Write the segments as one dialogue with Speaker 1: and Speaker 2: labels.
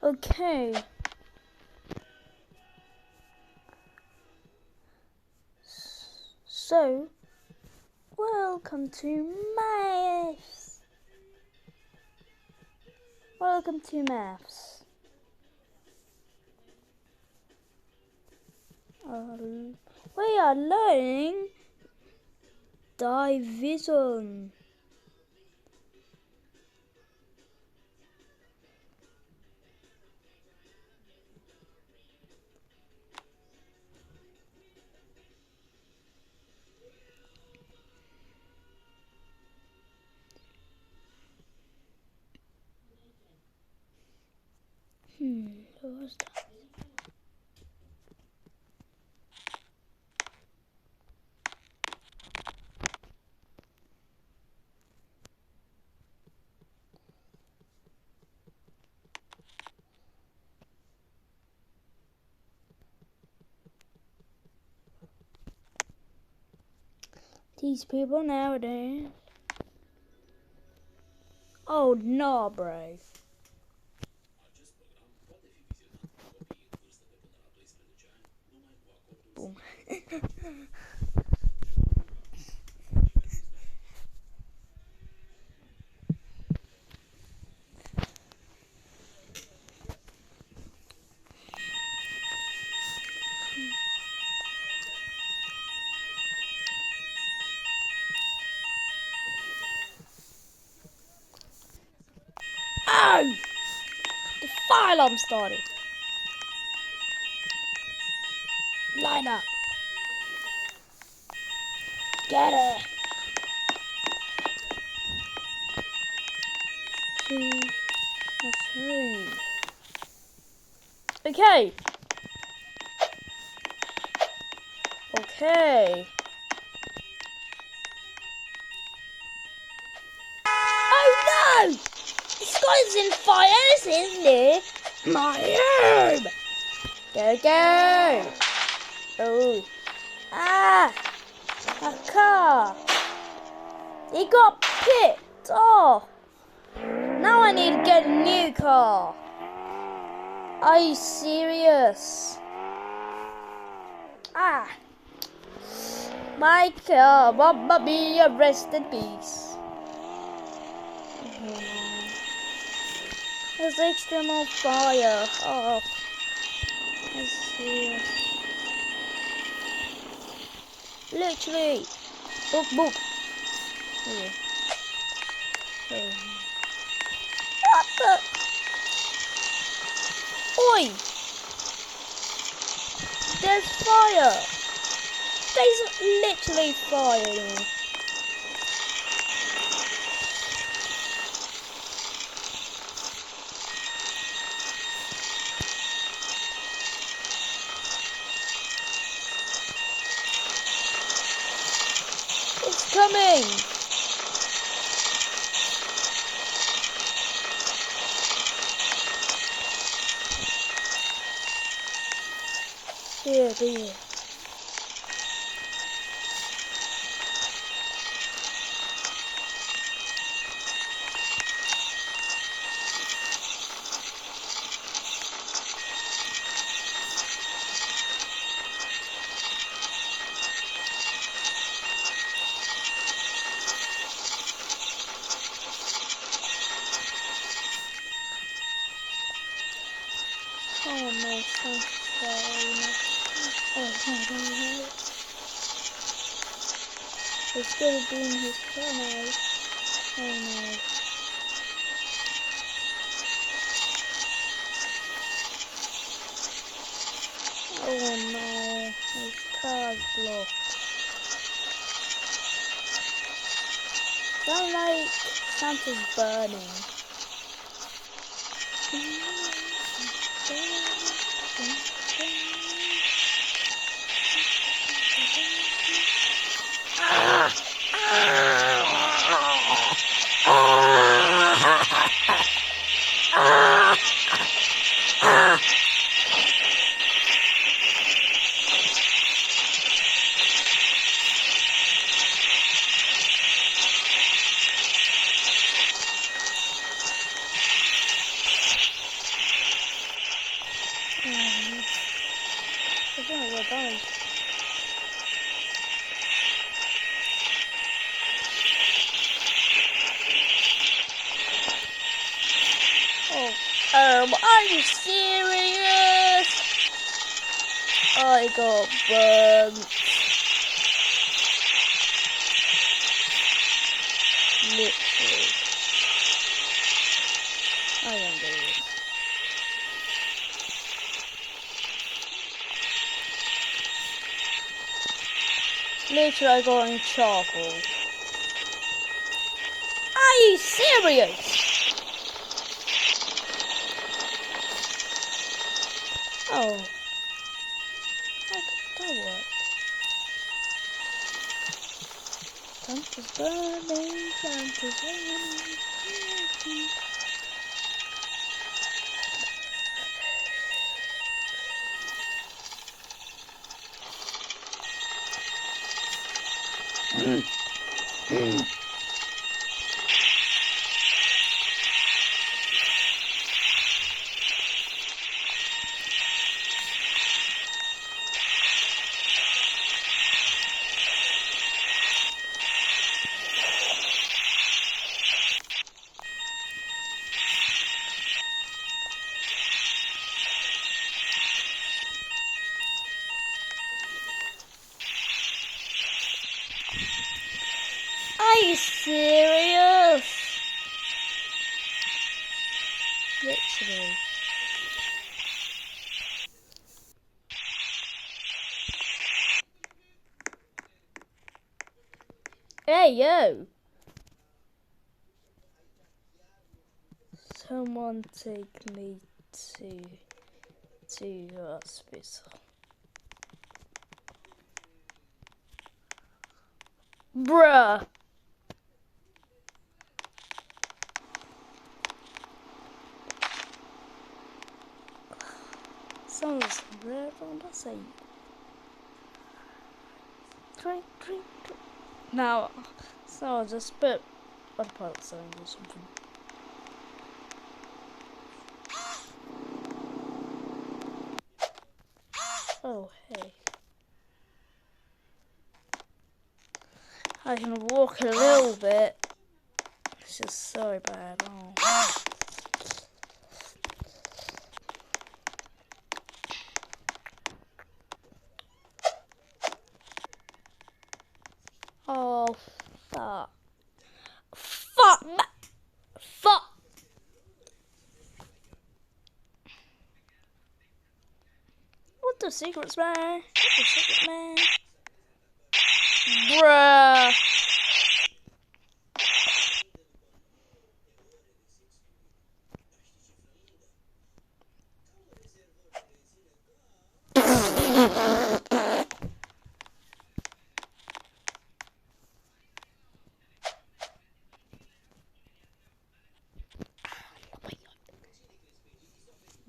Speaker 1: Okay. So, welcome to maths. Welcome to maths. We are learning division. What was that? These people nowadays. Oh no, bro. Boom. Oh! The fire alarm started. Line up. Get it. 2, 3. Okay. Okay. Oh no! The sky's in fire. This is near my home. Go, go. Oh. Ah! A car. It got picked off. Now I need to get a new car. Are you serious? Ah. My car, Mama Mia, rest in peace. There's extra more fire. Oh. I see. Literally. Book, book. Yeah. What the? Oi! There's fire. There's literally fire. It's coming. Here, here. Oh no, oh, it's gonna be in his channel. Oh no. Oh no, his car's blocked. Sound like Santa's burning. guys. Oh, are you serious? I got burnt. Literally. I don't do this. Literally, I got in charcoal. Are you serious? Oh. How did that work? Santa's burning, Santa's burning. Are you serious? Literally. Hey, yo! Someone take me to hospital. Bruh! Someone's red on the same. Drink. Now, so I'll just put a pilot sign or something. Oh, hey. I can walk a little bit. It's just so bad. Oh, fuck. Fuck! Fuck! What the secrets, man? What the secret, man? Bruh!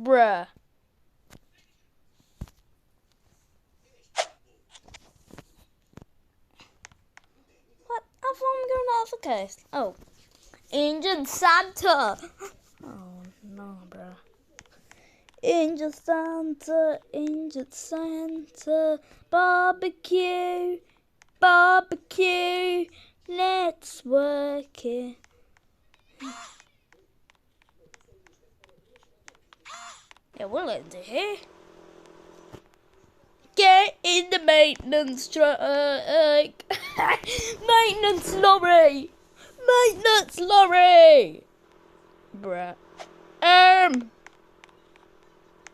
Speaker 1: Bruh. What? I thought I'm going off the coast. Oh. Angel Santa! Oh, no, bruh. Angel Santa, barbecue, let's work it. Yeah, we'll end it here. Get in the maintenance truck. Maintenance lorry. Bruh.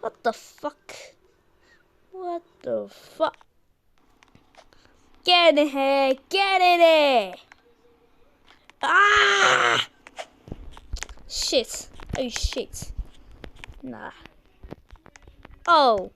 Speaker 1: What the fuck? Get in here. Ah! Shit. Oh, shit. Nah. Oh.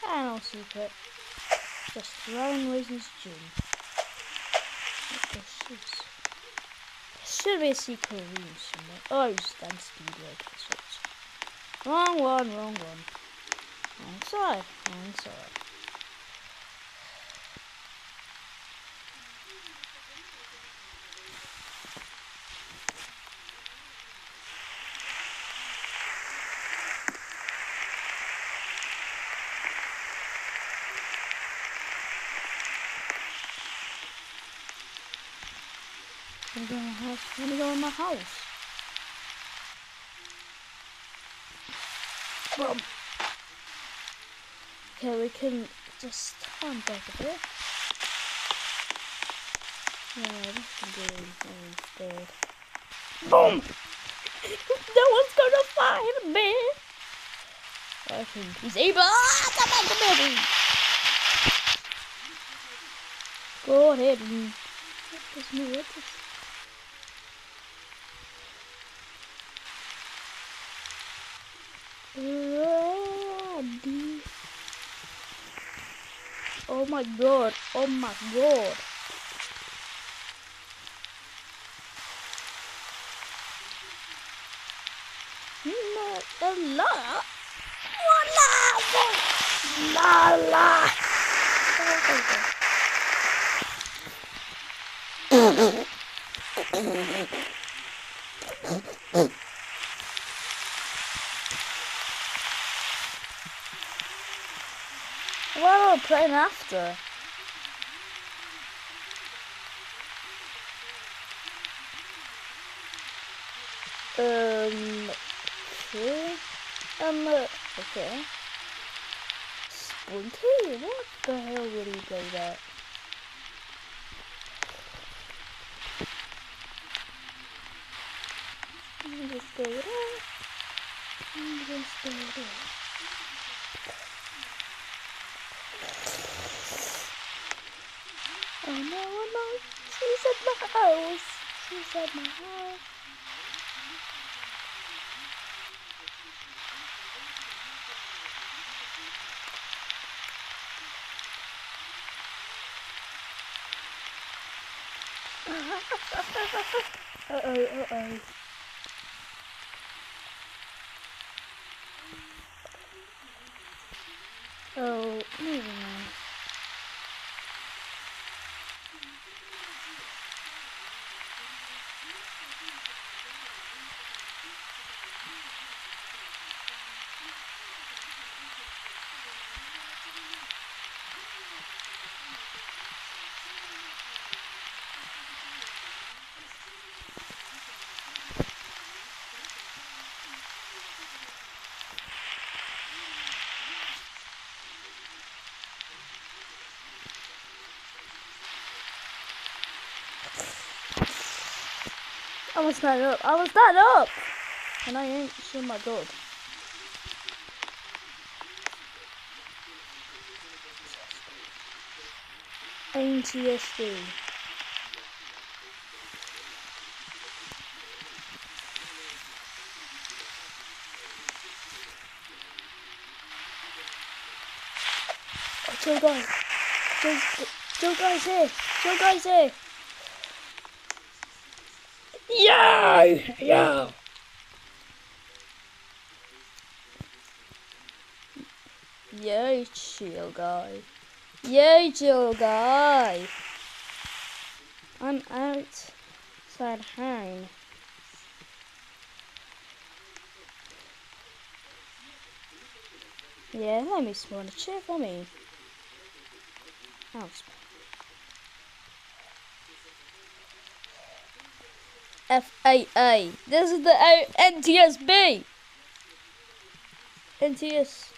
Speaker 1: no secret. Just Ryan Raisin's gym. Should be a secret room somewhere. Oh, stand speed like this. Wrong one. Wrong side. Let me go in my house. Boom. Okay, we can just turn back a bit. Yeah, this can do anything instead. Boom! No one's gonna find me! I think he's able. Come back to me! Go ahead and get this new edges. Ready. Oh my god. La. What are we playing after? Okay. Spunky? What the hell would he play that? Just go there. Just go there. Oh no. She's at my house. Uh-oh. Oh, maybe not. I was not up! And I ain't sure my god. NTSD. Oh, two guys. Two guys here. Yo! Yay, chill guy. I'm outside hang. Yeah, let me spawn a chair for me. FAA. This is the NTSB. NTS.